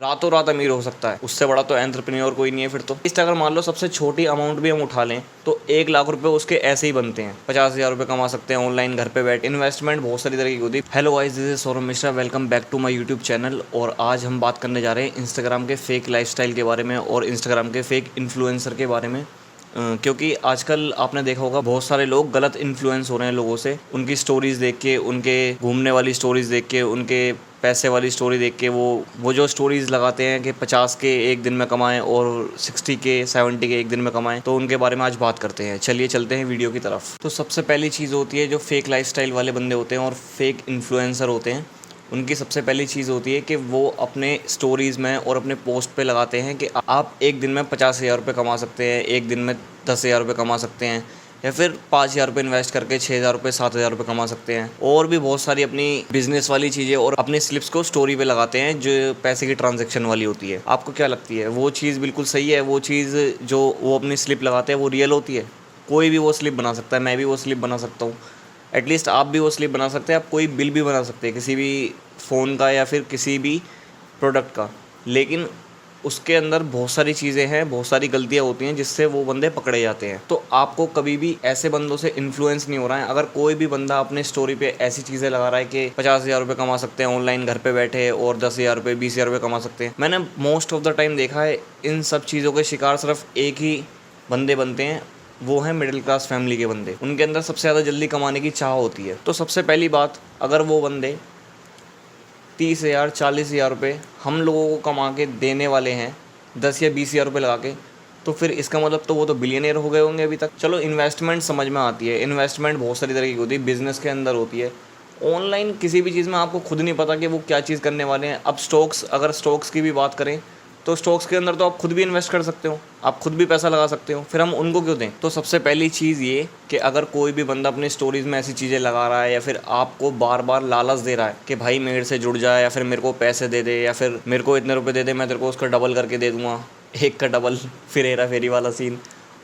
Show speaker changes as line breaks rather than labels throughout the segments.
रातों रात अमीर हो सकता है, उससे बड़ा तो एंटरप्रेन्योर कोई नहीं है फिर तो। इस अगर मान लो सबसे छोटी अमाउंट भी हम उठा लें तो 1 लाख रुपए उसके ऐसे ही बनते हैं। 50,000 रुपये कमा सकते हैं ऑनलाइन घर पे बैठ। इन्वेस्टमेंट बहुत सारी तरह की होती है। Hello guys, this is Saurabh Mishra, welcome back to my YouTube channel. और आज हम बात करने जा रहे हैं इंस्टाग्राम के फेक लाइफस्टाइल के बारे में और इंस्टाग्राम के फेक इन्फ्लुएंसर के बारे में। क्योंकि आजकल आपने देखा होगा बहुत सारे लोग गलत इन्फ्लुएंस हो रहे हैं लोगों से, उनकी स्टोरीज़ देख के, उनके घूमने वाली स्टोरीज़ देख के, उनके पैसे वाली स्टोरी देख के वो जो स्टोरीज़ लगाते हैं कि 50 के एक दिन में कमाएं और 60 के 70 के एक दिन में कमाएं, तो उनके बारे में आज बात करते हैं। चलिए चलते हैं वीडियो की तरफ। तो सबसे पहली चीज़ होती है जो फेक लाइफस्टाइल वाले बंदे होते हैं और फेक इन्फ्लुएंसर होते हैं, उनकी सबसे पहली चीज़ होती है कि वो अपने स्टोरीज़ में और अपने पोस्ट पे लगाते हैं कि आप एक दिन में 50,000 रुपये कमा सकते हैं, एक दिन में 10,000 रुपये कमा सकते हैं, या फिर 5,000 रुपये इन्वेस्ट करके 6,000 रुपये 7,000 रुपये कमा सकते हैं। और भी बहुत सारी अपनी बिजनेस वाली चीज़ें और अपनी स्लिप्स को स्टोरी पे लगाते हैं जो पैसे की ट्रांजैक्शन वाली होती है। आपको क्या लगती है वो चीज़ बिल्कुल सही है? वो चीज़ जो वो अपनी स्लिप लगाते हैं वो रियल होती है? कोई भी वो स्लिप बना सकता है, मैं भी वो स्लिप बना सकता हूँ, एटलीस्ट आप भी वो स्लिप बना सकते हैं। आप कोई बिल भी बना सकते हैं किसी भी फ़ोन का या फिर किसी भी प्रोडक्ट का, लेकिन उसके अंदर बहुत सारी चीज़ें हैं, बहुत सारी गलतियाँ होती हैं जिससे वो बंदे पकड़े जाते हैं। तो आपको कभी भी ऐसे बंदों से इन्फ्लुएंस नहीं हो रहा है। अगर कोई भी बंदा अपने स्टोरी पे ऐसी चीज़ें लगा रहा है कि 50,000 रुपये कमा सकते हैं ऑनलाइन घर पे बैठे और 10,000 रुपये 20,000 रुपये कमा सकते हैं, मैंने मोस्ट ऑफ द टाइम देखा है इन सब चीज़ों के शिकार सिर्फ एक ही बंदे बनते हैं, वो है मिडिल क्लास फैमिली के बंदे। उनके अंदर सबसे ज़्यादा जल्दी कमाने की चाह होती है। तो सबसे पहली बात, अगर वो बंदे 30,000 40,000 रुपये हम लोगों को कमा के देने वाले हैं 10 या 20,000 रुपये लगा के, तो फिर इसका मतलब तो वो तो बिलियनियर हो गए होंगे अभी तक। चलो इन्वेस्टमेंट समझ में आती है, इन्वेस्टमेंट बहुत सारी तरह की होती है, बिजनेस के अंदर होती है। ऑनलाइन किसी भी चीज़ में आपको खुद नहीं पता कि वो क्या चीज़ करने वाले हैं। अब स्टॉक्स, अगर स्टॉक्स की भी बात करें तो स्टॉक्स के अंदर तो आप खुद भी इन्वेस्ट कर सकते हो, आप खुद भी पैसा लगा सकते हो, फिर हम उनको क्यों दें? तो सबसे पहली चीज़ ये कि अगर कोई भी बंदा अपनी स्टोरीज़ में ऐसी चीज़ें लगा रहा है या फिर आपको बार बार लालच दे रहा है कि भाई मेरे से जुड़ जाए, या फिर मेरे को पैसे दे दे, या फिर मेरे को इतने रुपए दे दे, मैं तेरे को उसका डबल करके दे दूँगा, एक का डबल, फिर हेरा फेरी वाला सीन,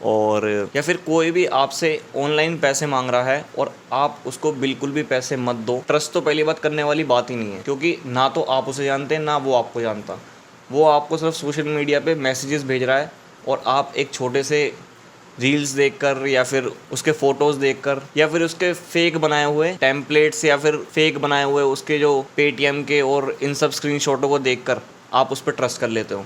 और या फिर कोई भी आपसे ऑनलाइन पैसे मांग रहा है और आप उसको बिल्कुल भी पैसे मत दो। ट्रस्ट तो पहली बात करने वाली बात ही नहीं है, क्योंकि ना तो आप उसे जानते हैं ना वो आपको जानता। वो आपको सिर्फ सोशल मीडिया पे मैसेजेस भेज रहा है और आप एक छोटे से रील्स देखकर या फिर उसके फ़ोटोज़ देखकर या फिर उसके फेक बनाए हुए टेम्पलेट्स या फिर फेक बनाए हुए उसके जो पेटीएम के और इन सब स्क्रीनशॉटों को देखकर आप उस पर ट्रस्ट कर लेते हो।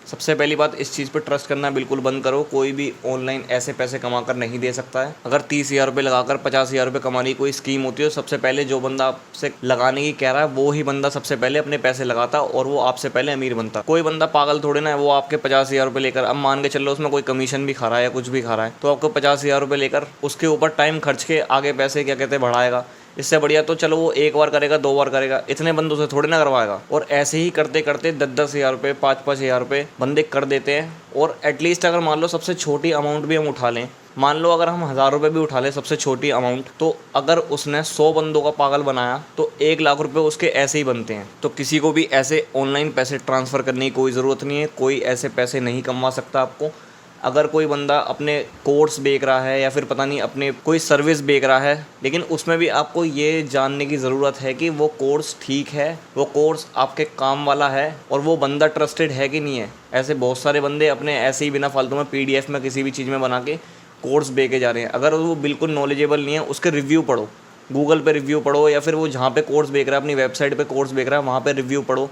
सबसे पहली बात, इस चीज़ पर ट्रस्ट करना बिल्कुल बंद करो। कोई भी ऑनलाइन ऐसे पैसे कमा कर नहीं दे सकता है। अगर 30,000 रुपये लगाकर 50,000 रुपये कमाने की कोई स्कीम होती है, सबसे पहले जो बंदा आपसे लगाने की कह रहा है वो ही बंदा सबसे पहले अपने पैसे लगाता और वो आपसे पहले अमीर बनता। कोई बंदा पागल थोड़े ना है, वो आपके 50,000 रुपये लेकर, अब मान के चल लो उसमें कोई कमीशन भी खा रहा है या कुछ भी खा रहा है, तो आपको 50,000 रुपये लेकर उसके ऊपर टाइम खर्च के आगे पैसे क्या कहते हैं बढ़ाएगा। इससे बढ़िया तो चलो वो एक बार करेगा, 2 बार करेगा, इतने बंदों से थोड़े ना करवाएगा। और ऐसे ही करते करते 10-10 हज़ार रुपये 5-5 हज़ार रुपये बंदे कर देते हैं। और एटलीस्ट अगर मान लो सबसे छोटी अमाउंट भी हम उठा लें, मान लो अगर हम 1,000 रुपये भी उठा लें सबसे छोटी अमाउंट, तो अगर उसने 100 बंदों का पागल बनाया तो 1 लाख रुपये उसके ऐसे ही बनते हैं। तो किसी को भी ऐसे ऑनलाइन पैसे ट्रांसफ़र करने की कोई ज़रूरत नहीं है, कोई ऐसे पैसे नहीं कमा सकता आपको। अगर कोई बंदा अपने कोर्स बेच रहा है या फिर पता नहीं अपने कोई सर्विस बेच रहा है, लेकिन उसमें भी आपको ये जानने की ज़रूरत है कि वो कोर्स ठीक है, वो कोर्स आपके काम वाला है और वो बंदा ट्रस्टेड है कि नहीं है। ऐसे बहुत सारे बंदे अपने ऐसे ही बिना फालतू में PDF में किसी भी चीज़ में बना के कोर्स बेचे जा रहे हैं। अगर वो बिल्कुल नॉलेजेबल नहीं है, उसके रिव्यू पढ़ो, गूगल पे रिव्यू पढ़ो, या फिर वो जहाँ पे कोर्स बेच रहा है अपनी वेबसाइट पे कोर्स बेच रहा है वहाँ पे रिव्यू पढ़ो।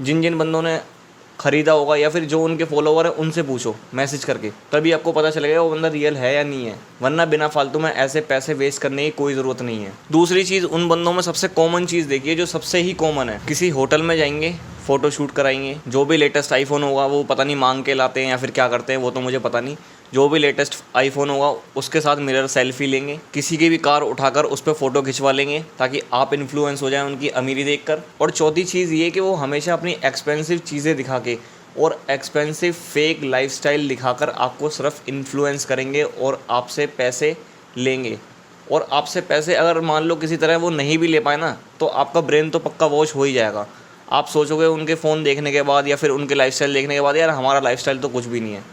जिन जिन बंदों ने ख़रीदा होगा या फिर जो उनके फॉलोवर है उनसे पूछो मैसेज करके, तभी आपको पता चलेगा वो बंदा रियल है या नहीं है। वरना बिना फालतू में ऐसे पैसे वेस्ट करने की कोई ज़रूरत नहीं है। दूसरी चीज़, उन बंदों में सबसे कॉमन चीज़ देखिए जो सबसे ही कॉमन है, किसी होटल में जाएंगे, फ़ोटो शूट कराएंगे, जो भी लेटेस्ट आईफोन होगा वो पता नहीं मांग के लाते हैं या फिर क्या करते हैं वो तो मुझे पता नहीं, जो भी लेटेस्ट आईफोन होगा उसके साथ मिरर सेल्फी लेंगे, किसी की भी कार उठाकर उस पर फ़ोटो खिंचवा लेंगे ताकि आप इन्फ्लुएंस हो जाएं उनकी अमीरी देखकर। और चौथी चीज़ ये कि वो हमेशा अपनी एक्सपेंसिव चीज़ें दिखा के और एक्सपेंसिव फेक लाइफस्टाइल दिखाकर आपको सिर्फ इन्फ्लुएंस करेंगे और आपसे पैसे लेंगे। और आपसे पैसे अगर मान लो किसी तरह वो नहीं भी ले पाए ना, तो आपका ब्रेन तो पक्का वॉश हो ही जाएगा। आप सोचोगे उनके फ़ोन देखने के बाद या फिर उनके लाइफस्टाइल देखने के बाद, यार हमारा लाइफस्टाइल तो कुछ भी नहीं है।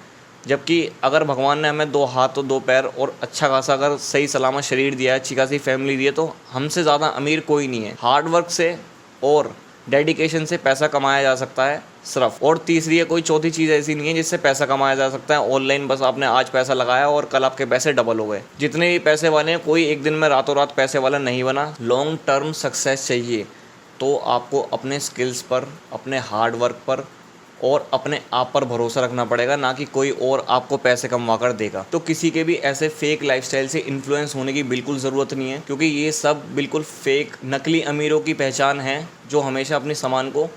जबकि अगर भगवान ने हमें 2 हाथ और 2 पैर और अच्छा खासा अगर सही सलामत शरीर दिया है, अच्छी खासी फैमिली दी है, तो हमसे ज़्यादा अमीर कोई नहीं है। हार्ड वर्क से और डेडिकेशन से पैसा कमाया जा सकता है सिर्फ। और तीसरी है, कोई चौथी चीज़ ऐसी नहीं है जिससे पैसा कमाया जा सकता है ऑनलाइन। बस आपने आज पैसा लगाया और कल आपके पैसे डबल हो गए। जितने भी पैसे वाले हैं, कोई एक दिन में रातों रात पैसे वाला नहीं बना। लॉन्ग टर्म सक्सेस चाहिए तो आपको अपने स्किल्स पर, अपने हार्ड वर्क पर और अपने आप पर भरोसा रखना पड़ेगा, ना कि कोई और आपको पैसे कमवा कर देगा। तो किसी के भी ऐसे फेक लाइफस्टाइल से इन्फ्लुएंस होने की बिल्कुल ज़रूरत नहीं है, क्योंकि ये सब बिल्कुल फेक नकली अमीरों की पहचान है, जो हमेशा अपने सामान को,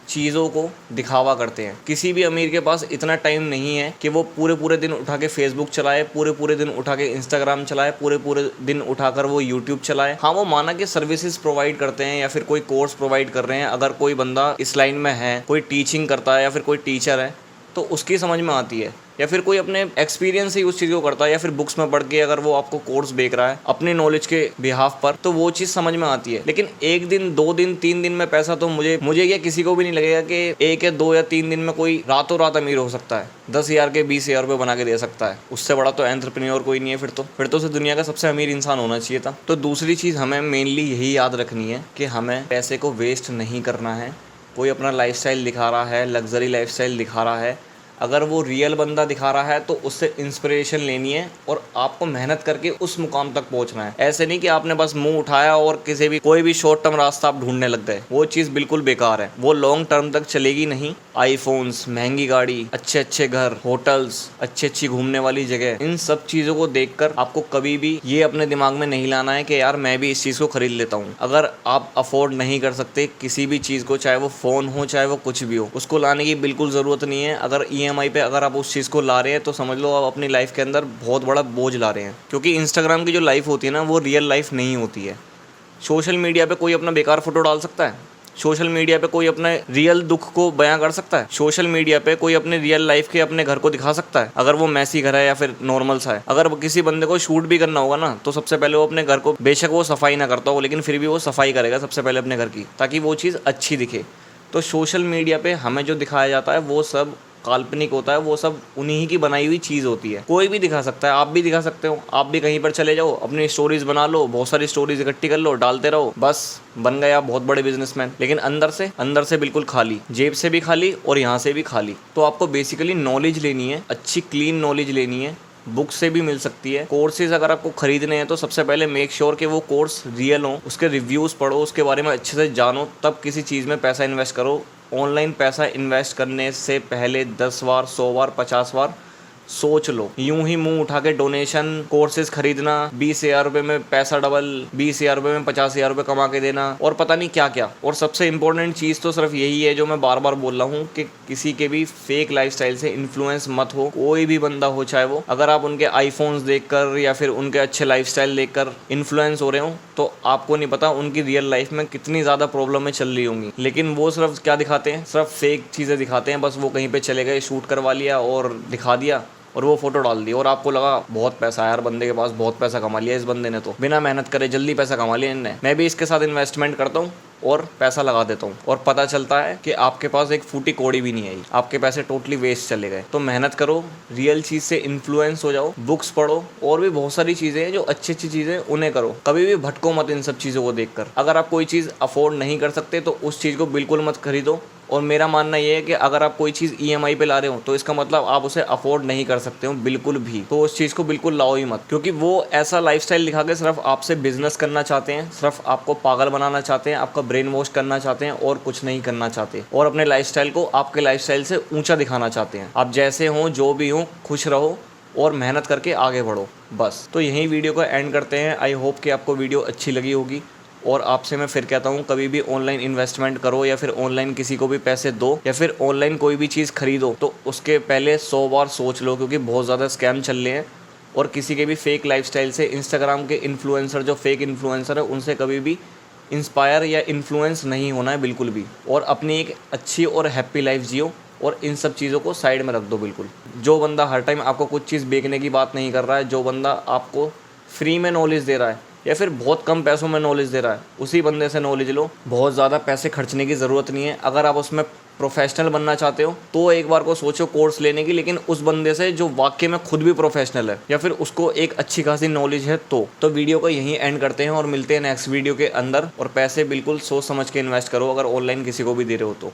चीज़ों को दिखावा करते हैं। किसी भी अमीर के पास इतना टाइम नहीं है कि वो पूरे पूरे दिन उठा के फेसबुक चलाए, पूरे पूरे दिन उठा के इंस्टाग्राम चलाए, पूरे पूरे दिन उठाकर वो यूट्यूब चलाए। हाँ, वो माना कि सर्विसेज प्रोवाइड करते हैं या फिर कोई कोर्स प्रोवाइड कर रहे हैं। अगर कोई बंदा इस लाइन में है, कोई टीचिंग करता है या फिर कोई टीचर है, तो उसकी समझ में आती है। या फिर कोई अपने एक्सपीरियंस से उस चीज़ को करता है, या फिर बुक्स में पढ़ के अगर वो आपको कोर्स बेच रहा है अपनी नॉलेज के बिहाफ पर, तो वो चीज़ समझ में आती है। लेकिन एक दिन, 2 दिन, 3 दिन में पैसा तो मुझे या किसी को भी नहीं लगेगा कि 1 या 2 या 3 दिन में कोई रातों रात अमीर हो सकता है, 10,000 के 20,000 रुपये बना के दे सकता है। उससे बड़ा तो एंटरप्रेन्योर कोई नहीं है। फिर तो उसे दुनिया का सबसे अमीर इंसान होना चाहिए था। तो दूसरी चीज़ हमें मेनली यही याद रखनी है कि हमें पैसे को वेस्ट नहीं करना है। कोई अपना लाइफस्टाइल दिखा रहा है, लग्जरी लाइफस्टाइल दिखा रहा है, अगर वो रियल बंदा दिखा रहा है तो उससे इंस्पिरेशन लेनी है और आपको मेहनत करके उस मुकाम तक पहुंचना है। ऐसे नहीं कि आपने बस मुंह उठाया और कोई भी शॉर्ट टर्म रास्ता आप ढूंढने लग गए। वो चीज़ बिल्कुल बेकार है, वो लॉन्ग टर्म तक चलेगी नहीं। आईफोन्स, महंगी गाड़ी, अच्छे अच्छे घर, होटल्स, अच्छी अच्छी घूमने वाली जगह, इन सब चीज़ों को देखकर आपको कभी भी ये अपने दिमाग में नहीं लाना है कि यार मैं भी इस चीज़ को खरीद लेता हूँ। अगर आप अफोर्ड नहीं कर सकते किसी भी चीज़ को, चाहे वो फ़ोन हो चाहे वो कुछ भी हो, उसको लाने की बिल्कुल ज़रूरत नहीं है। अगर EMI पे अगर आप उस चीज़ को ला रहे हैं तो समझ लो आप अपनी लाइफ के अंदर बहुत बड़ा बोझ ला रहे हैं। क्योंकि इंस्टाग्राम की जो लाइफ होती है ना, वो रियल लाइफ नहीं होती है। सोशल मीडिया पे कोई अपना बेकार फोटो डाल सकता है? सोशल मीडिया पे कोई अपने रियल दुख को बयां कर सकता है? सोशल मीडिया पे कोई अपने रियल लाइफ के अपने घर को दिखा सकता है, अगर वो मैसी घर है या फिर नॉर्मल सा है? अगर किसी बंदे को शूट भी करना होगा ना, तो सबसे पहले वो अपने घर को, बेशक वो सफाई ना करता हो लेकिन फिर भी वो सफाई करेगा सबसे पहले अपने घर की, ताकि वो चीज़ अच्छी दिखे। तो सोशल मीडिया पे हमें जो दिखाया जाता है वो सब काल्पनिक होता है, वो सब उन्हीं की बनाई हुई चीज़ होती है। कोई भी दिखा सकता है, आप भी दिखा सकते हो। आप भी कहीं पर चले जाओ, अपनी स्टोरीज बना लो, बहुत सारी स्टोरीज इकट्ठी कर लो, डालते रहो, बस बन गए आप बहुत बड़े बिजनेसमैन। लेकिन अंदर से बिल्कुल खाली, जेब से भी खाली और यहाँ से भी खाली। तो आपको बेसिकली नॉलेज लेनी है, अच्छी क्लीन नॉलेज लेनी है। बुक से भी मिल सकती है। कोर्सेज अगर आपको खरीदने हैं तो सबसे पहले मेक श्योर कि वो कोर्स रियल हो, उसके रिव्यूज़ पढ़ो, उसके बारे में अच्छे से जानो, तब किसी चीज़ में पैसा इन्वेस्ट करो। ऑनलाइन पैसा इन्वेस्ट करने से पहले 10 बार, 100 बार, 50 बार सोच लो। यूं ही मुंह उठा के डोनेशन, कोर्सेज खरीदना, 20,000 रुपये में पैसा डबल, 20,000 रुपये में 50,000 रुपये कमा के देना और पता नहीं क्या क्या। और सबसे इम्पोर्टेंट चीज़ तो सिर्फ यही है जो मैं बार बार बोल रहा हूँ कि किसी के भी फेक लाइफस्टाइल से इन्फ्लुएंस मत हो। कोई भी बंदा हो चाहे वो, अगर आप उनके आईफोन्स देखकर या फिर उनके अच्छे लाइफस्टाइल देखकर इन्फ्लुएंस हो रहे हो तो आपको नहीं पता उनकी रियल लाइफ में कितनी ज़्यादा प्रॉब्लम में चल रही होंगी। लेकिन वो सिर्फ क्या दिखाते हैं, सिर्फ फेक चीज़ें दिखाते हैं। बस वो कहीं पे चले गए, शूट करवा लिया और दिखा दिया और वो फोटो डाल दी और आपको लगा बहुत पैसा है यार, बंदे के पास बहुत पैसा कमा लिया इस बंदे ने, तो बिना मेहनत करे जल्दी पैसा कमा लिया इनने, मैं भी इसके साथ इन्वेस्टमेंट करता हूँ और पैसा लगा देता हूँ। और पता चलता है कि आपके पास एक फूटी कौड़ी भी नहीं आई, आपके पैसे टोटली वेस्ट चले गए। तो मेहनत करो, रियल चीज़ से इन्फ्लुएंस हो जाओ, बुक्स पढ़ो, और भी बहुत सारी चीज़ें हैं जो अच्छी अच्छी चीज़ें, उन्हें करो। कभी भी भटको मत इन सब चीज़ों को देखकर। अगर आप कोई चीज़ अफोर्ड नहीं कर सकते तो उस चीज़ को बिल्कुल मत खरीदो। और मेरा मानना ये है कि अगर आप कोई चीज़ EMI पे ला रहे हो तो इसका मतलब आप उसे अफोर्ड नहीं कर सकते हो बिल्कुल भी, तो उस चीज़ को बिल्कुल लाओ ही मत। क्योंकि वो ऐसा लाइफस्टाइल दिखा के सिर्फ आपसे बिजनेस करना चाहते हैं, सिर्फ आपको पागल बनाना चाहते हैं, आपका ब्रेन वॉश करना चाहते हैं और कुछ नहीं करना चाहते। और अपने लाइफस्टाइल को आपके लाइफस्टाइल से ऊंचा दिखाना चाहते हैं। आप जैसे हो, जो भी हो, खुश रहो और मेहनत करके आगे बढ़ो, बस। तो यहीं वीडियो को एंड करते हैं। आई होप कि आपको वीडियो अच्छी लगी होगी। और आपसे मैं फिर कहता हूँ, कभी भी ऑनलाइन इन्वेस्टमेंट करो या फिर ऑनलाइन किसी को भी पैसे दो या फिर ऑनलाइन कोई भी चीज़ खरीदो तो उसके पहले 100 बार सोच लो, क्योंकि बहुत ज़्यादा स्कैम चल रहे हैं। और किसी के भी फेक लाइफस्टाइल से, इंस्टाग्राम के इन्फ्लुएंसर, जो फेक इन्फ्लुएंसर है, उनसे कभी भी इंस्पायर या इन्फ्लुएंस नहीं होना है बिल्कुल भी। और अपनी एक अच्छी और हैप्पी लाइफ जियो और इन सब चीज़ों को साइड में रख दो बिल्कुल। जो बंदा हर टाइम आपको कुछ चीज़ बेचने की बात नहीं कर रहा है, जो बंदा आपको फ्री में नॉलेज दे रहा है या फिर बहुत कम पैसों में नॉलेज दे रहा है, उसी बंदे से नॉलेज लो। बहुत ज़्यादा पैसे खर्चने की ज़रूरत नहीं है। अगर आप उसमें प्रोफेशनल बनना चाहते हो तो एक बार को सोचो कोर्स लेने की, लेकिन उस बंदे से जो वाकई में खुद भी प्रोफेशनल है या फिर उसको एक अच्छी खासी नॉलेज है। तो वीडियो को यहीं एंड करते हैं और मिलते हैं नेक्स्ट वीडियो के अंदर। और पैसे बिल्कुल सोच समझ के इन्वेस्ट करो अगर ऑनलाइन किसी को भी दे रहे हो तो।